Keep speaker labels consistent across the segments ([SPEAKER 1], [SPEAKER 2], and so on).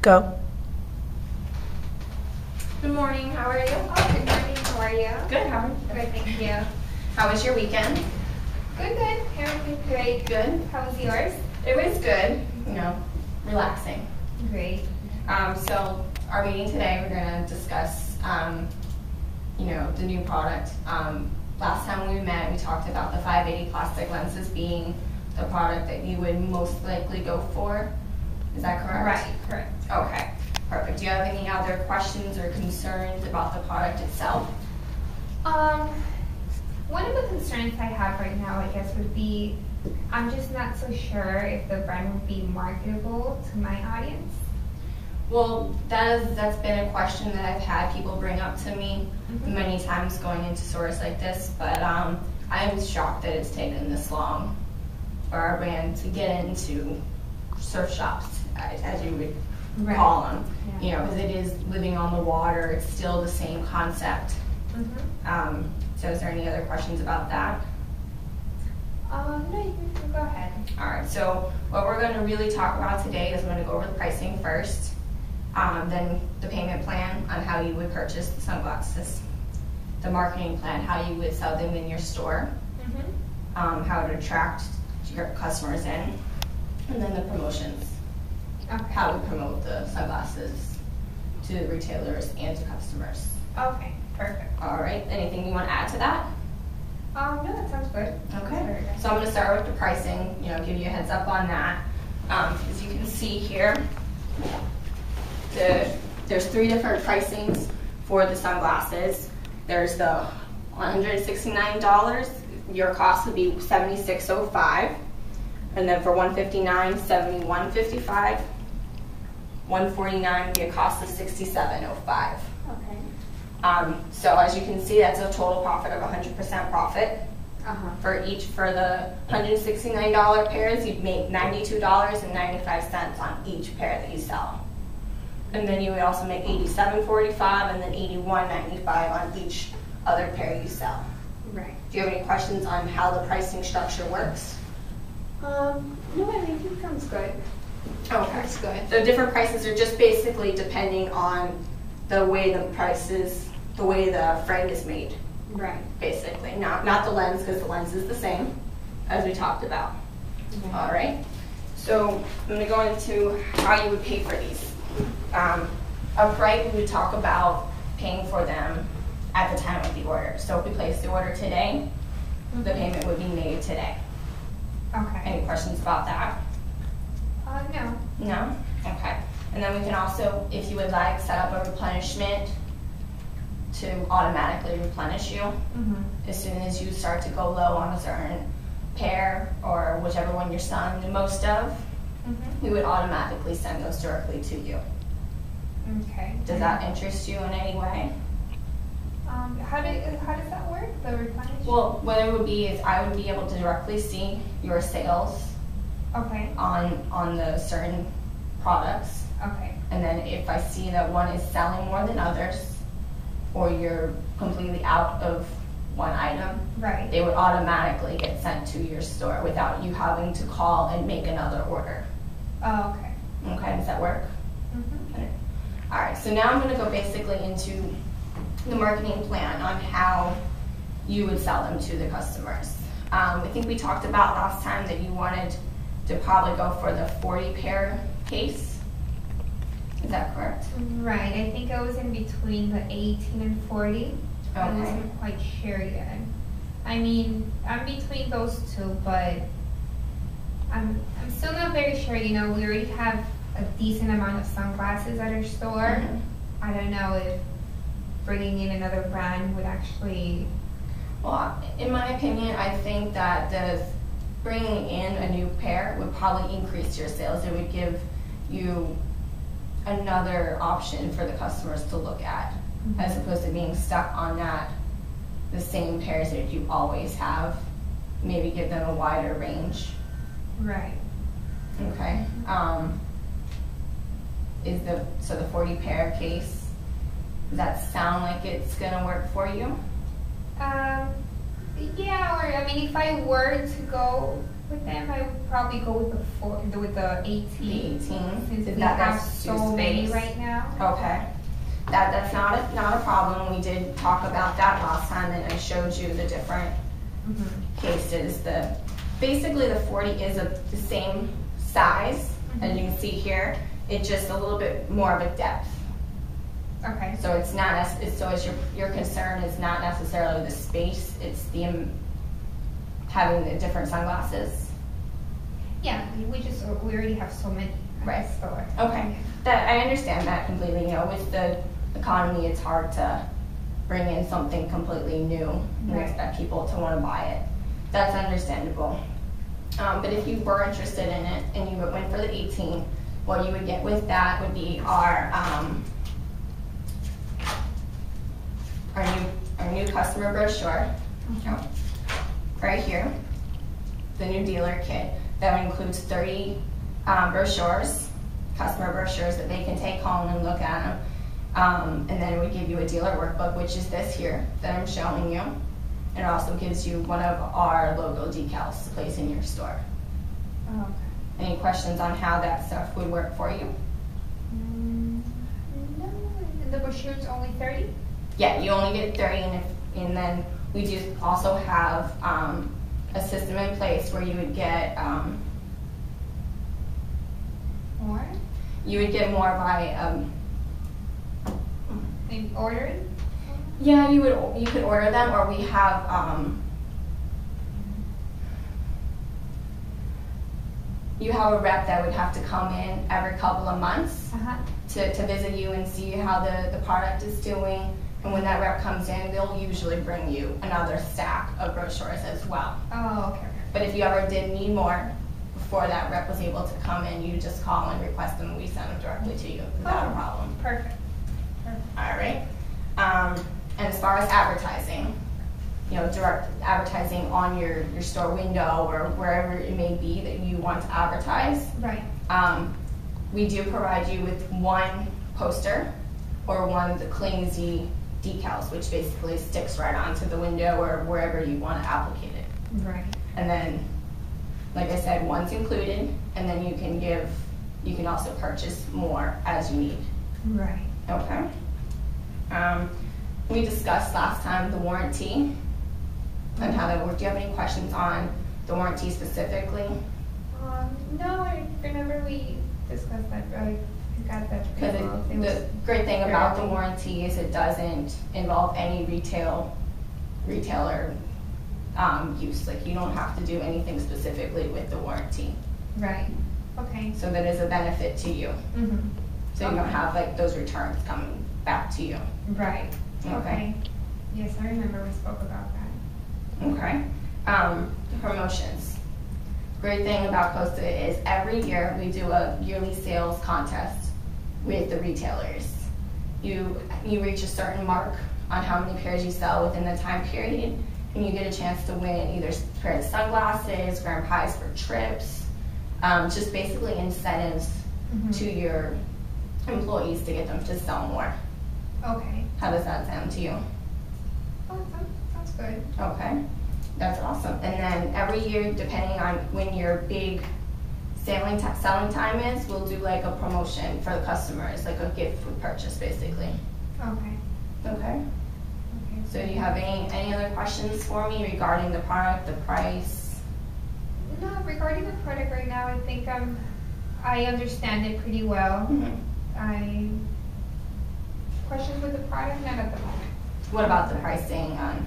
[SPEAKER 1] Go.
[SPEAKER 2] Good morning, how are you?
[SPEAKER 3] Oh, good morning, how are you?
[SPEAKER 2] Good, how are you?
[SPEAKER 3] Good, thank you.
[SPEAKER 2] How was your weekend?
[SPEAKER 3] Good, good. Everything great.
[SPEAKER 2] Good.
[SPEAKER 3] How was yours?
[SPEAKER 2] It was good, relaxing.
[SPEAKER 3] Great.
[SPEAKER 2] So our meeting today, we're going to discuss, the new product. Last time we met, we talked about the 580 plastic lenses being the product that you would most likely go for. Is that correct?
[SPEAKER 3] Right, correct.
[SPEAKER 2] Okay, perfect. Do you have any other questions or concerns about the product itself?
[SPEAKER 3] One of the concerns I have right now, I guess, would be I'm just not so sure if the brand would be marketable to my audience.
[SPEAKER 2] Well, that's been a question that I've had people bring up to me many times going into stores like this, but I'm shocked that it's taken this long for our brand to get into surf shops, as you would call them.
[SPEAKER 3] Yeah.
[SPEAKER 2] Because it is living on the water, it's still the same concept. So is there any other questions about that?
[SPEAKER 3] No, you can go ahead.
[SPEAKER 2] All right, so what we're going to really talk about today is I'm going to go over the pricing first, then the payment plan on how you would purchase the sunglasses, the marketing plan, how you would sell them in your store, how to attract your customers in, and then the promotions, how we promote the sunglasses to the retailers and to customers.
[SPEAKER 3] Okay, perfect.
[SPEAKER 2] All right, anything you want to add to that?
[SPEAKER 3] No, that sounds good.
[SPEAKER 2] Okay, so I'm going to start with the pricing, give you a heads up on that. As you can see here, there's 3 different pricings for the sunglasses. There's the $169, your cost would be $76.05, and then for $159, $71.55, $149 would be a cost of $67.05.
[SPEAKER 3] Okay.
[SPEAKER 2] So as you can see, that's a total profit of 100% profit. For the $169 pairs, you'd make $92.95 on each pair that you sell. And then you would also make $87.45 and then $81.95 on each other pair you sell.
[SPEAKER 3] Right.
[SPEAKER 2] Do you have any questions on how the pricing structure works?
[SPEAKER 3] No, I think it sounds good.
[SPEAKER 2] Okay.
[SPEAKER 3] That's good.
[SPEAKER 2] The different prices are just basically depending on the way the frame is made.
[SPEAKER 3] Right.
[SPEAKER 2] Basically, not the lens, because the lens is the same as we talked about. All right. So I'm going to go into how you would pay for these. Upright, we would talk about paying for them at the time of the order. So if we place the order today, the payment would be made today.
[SPEAKER 3] Okay.
[SPEAKER 2] Any questions about that?
[SPEAKER 3] No.
[SPEAKER 2] No? Okay. And then we can also, if you would like, set up a replenishment to automatically replenish you. As soon as you start to go low on a certain pair or whichever one you're selling the most of, we would automatically send those directly to you.
[SPEAKER 3] Okay.
[SPEAKER 2] Does that interest you in any way?
[SPEAKER 3] How does that work, the replenishment?
[SPEAKER 2] Well, what it would be is I would be able to directly see your sales on the certain products.
[SPEAKER 3] Okay.
[SPEAKER 2] And then if I see that one is selling more than others, or you're completely out of one item,
[SPEAKER 3] Right.
[SPEAKER 2] they would automatically get sent to your store without you having to call and make another order.
[SPEAKER 3] Oh, okay.
[SPEAKER 2] Okay, does that work? Okay. All right, so now I'm going to go basically into the marketing plan on how you would sell them to the customers. I think we talked about last time that you wanted to probably go for the 40 pair case. Is that correct?
[SPEAKER 3] Right. I think I was in between the 18 and 40. I
[SPEAKER 2] Okay.
[SPEAKER 3] wasn't quite sure yet. I mean, I'm between those two, but I'm still not very sure. We already have a decent amount of sunglasses at our store. I don't know if bringing in another brand would actually...
[SPEAKER 2] Well, in my opinion, I think that bringing in a new pair would probably increase your sales. It would give you another option for the customers to look at, as opposed to being stuck on the same pairs that you always have. Maybe give them a wider range.
[SPEAKER 3] Right.
[SPEAKER 2] Okay. So the 40 pair case, does that sound like it's gonna work for you?
[SPEAKER 3] Yeah, or I mean, if I were to go With them, I would probably go with the 18.
[SPEAKER 2] The 18?
[SPEAKER 3] Since
[SPEAKER 2] Is
[SPEAKER 3] we
[SPEAKER 2] that
[SPEAKER 3] have
[SPEAKER 2] that's
[SPEAKER 3] so
[SPEAKER 2] too
[SPEAKER 3] many
[SPEAKER 2] space?
[SPEAKER 3] right now.
[SPEAKER 2] Okay. That's not a problem. We did talk about that last time, and I showed you the different cases. Basically the 40 is the same size as you can see here. It's just a little bit more of a depth.
[SPEAKER 3] Okay.
[SPEAKER 2] So it's not your concern is not necessarily the space. It's the having the different sunglasses.
[SPEAKER 3] Yeah, we already have so many at the store.
[SPEAKER 2] Okay. That I understand that completely. You know, with the economy, it's hard to bring in something completely new and expect people to want to buy it. That's understandable. But if you were interested in it and you went for the 18, what you would get with that would be our new customer brochure, right here, the new dealer kit. That includes 30 brochures, customer brochures that they can take home and look at them. And then it would give you a dealer workbook, which is this here that I'm showing you. And it also gives you one of our logo decals to place in your store.
[SPEAKER 3] Oh, okay.
[SPEAKER 2] Any questions on how that stuff would work for you?
[SPEAKER 3] No, and the brochure's only 30?
[SPEAKER 2] Yeah, you only get 30, and then we do also have a system in place where you would get
[SPEAKER 3] More?
[SPEAKER 2] You would get more by
[SPEAKER 3] Maybe ordered?
[SPEAKER 2] yeah, you could order them, or we have you have a rep that would have to come in every couple of months to visit you and see how the product is doing. And when that rep comes in, they'll usually bring you another stack of brochures as well.
[SPEAKER 3] Oh, okay.
[SPEAKER 2] But if you ever did need more before that rep was able to come in, you just call and request them and we send them directly to you without a problem.
[SPEAKER 3] Perfect.
[SPEAKER 2] All right. And as far as advertising, you know, direct advertising on your store window or wherever it may be that you want to advertise.
[SPEAKER 3] Right.
[SPEAKER 2] We do provide you with one poster or one of the Clean Z decals, which basically sticks right onto the window or wherever you want to applicate it.
[SPEAKER 3] Right.
[SPEAKER 2] And then, like I said, one's included, and then you can also purchase more as you need.
[SPEAKER 3] Right.
[SPEAKER 2] Okay. We discussed last time the warranty and how that worked. Do you have any questions on the warranty specifically?
[SPEAKER 3] No, I remember we discussed that. I got that.
[SPEAKER 2] Because the great thing about the warranty is it doesn't involve any retailer use. Like, you don't have to do anything specifically with the warranty.
[SPEAKER 3] Right. Okay.
[SPEAKER 2] So that is a benefit to you.
[SPEAKER 3] Mm-hmm.
[SPEAKER 2] So you don't have like those returns coming back to you.
[SPEAKER 3] Right.
[SPEAKER 2] Okay.
[SPEAKER 3] Yes, I remember we spoke about that.
[SPEAKER 2] Okay. Promotions. Great thing about Costa is every year we do a yearly sales contest with the retailers. You reach a certain mark on how many pairs you sell within the time period, and you get a chance to win either a pair of sunglasses, grand prize for trips, just basically incentives to your employees to get them to sell more.
[SPEAKER 3] Okay.
[SPEAKER 2] How does that sound to you?
[SPEAKER 3] Oh, sounds good.
[SPEAKER 2] Okay, that's awesome. And then every year, depending on when your big selling time is, we'll do like a promotion for the customers, like a gift with purchase, basically.
[SPEAKER 3] Okay.
[SPEAKER 2] Okay. So do you have any other questions for me regarding the product, the price?
[SPEAKER 3] No, regarding the product right now, I think I understand it pretty well. Questions with the product? Not at the moment.
[SPEAKER 2] What about the pricing?
[SPEAKER 3] I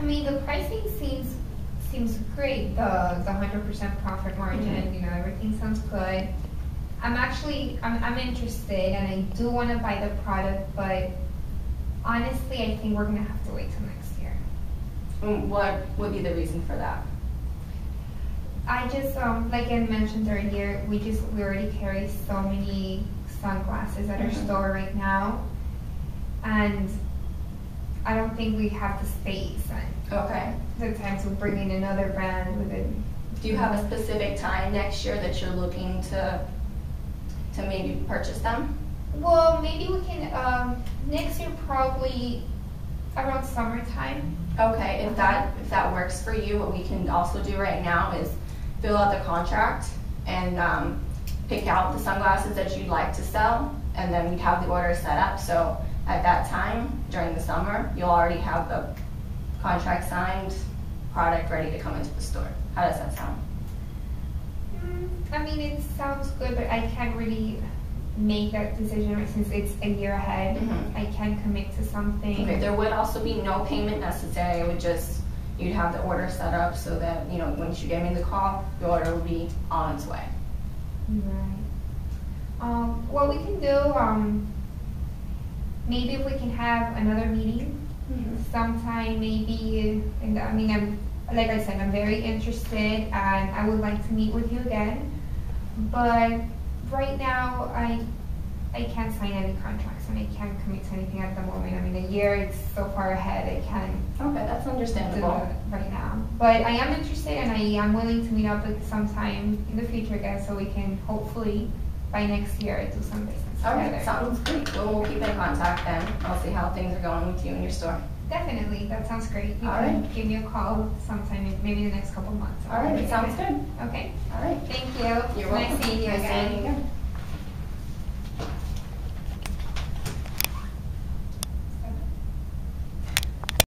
[SPEAKER 3] mean, the pricing seems great. The 100% profit margin, you know, everything sounds good. I'm interested, and I do want to buy the product, but honestly, I think we're gonna have to wait till next year.
[SPEAKER 2] What would be the reason for that?
[SPEAKER 3] I just, like I mentioned earlier, we already carry so many sunglasses at our store right now, and I don't think we have the space and the time to bring in another brand with it.
[SPEAKER 2] Do you have a specific time next year that you're looking to maybe purchase them?
[SPEAKER 3] Well, maybe we can, next year probably Around summertime.
[SPEAKER 2] Okay, if that works for you, what we can also do right now is fill out the contract and pick out the sunglasses that you'd like to sell, and then we'd have the order set up. So at that time, during the summer, you'll already have the contract signed, product ready to come into the store. How does that sound?
[SPEAKER 3] I mean, it sounds good, but I can't really make that decision since it's a year ahead. I can't commit to something.
[SPEAKER 2] Okay, there would also be no payment necessary. It would just, you'd have the order set up so that, you know, once you give me the call, the order will be on its way.
[SPEAKER 3] Right. What we can do, maybe if we can have another meeting sometime, maybe, I mean, like I said, I'm very interested and I would like to meet with you again. But right now, I can't sign any contracts and I can't commit to anything at the moment. I mean, the year is so far ahead, I can't.
[SPEAKER 2] Okay, that's understandable.
[SPEAKER 3] Do it right now. But I am interested and I am willing to meet up with sometime in the future again so we can hopefully by next year do some business
[SPEAKER 2] Okay,
[SPEAKER 3] together.
[SPEAKER 2] sounds great. Well, we'll keep in contact then. I'll see how things are going with you and your store.
[SPEAKER 3] Definitely, that sounds great. You
[SPEAKER 2] All
[SPEAKER 3] can
[SPEAKER 2] right.
[SPEAKER 3] give me a call sometime, maybe the next couple months.
[SPEAKER 2] All right, sounds good.
[SPEAKER 3] Okay.
[SPEAKER 2] All right.
[SPEAKER 3] Thank you.
[SPEAKER 2] You're welcome.
[SPEAKER 3] Nice seeing you
[SPEAKER 2] Nice
[SPEAKER 3] again.
[SPEAKER 2] seeing you again.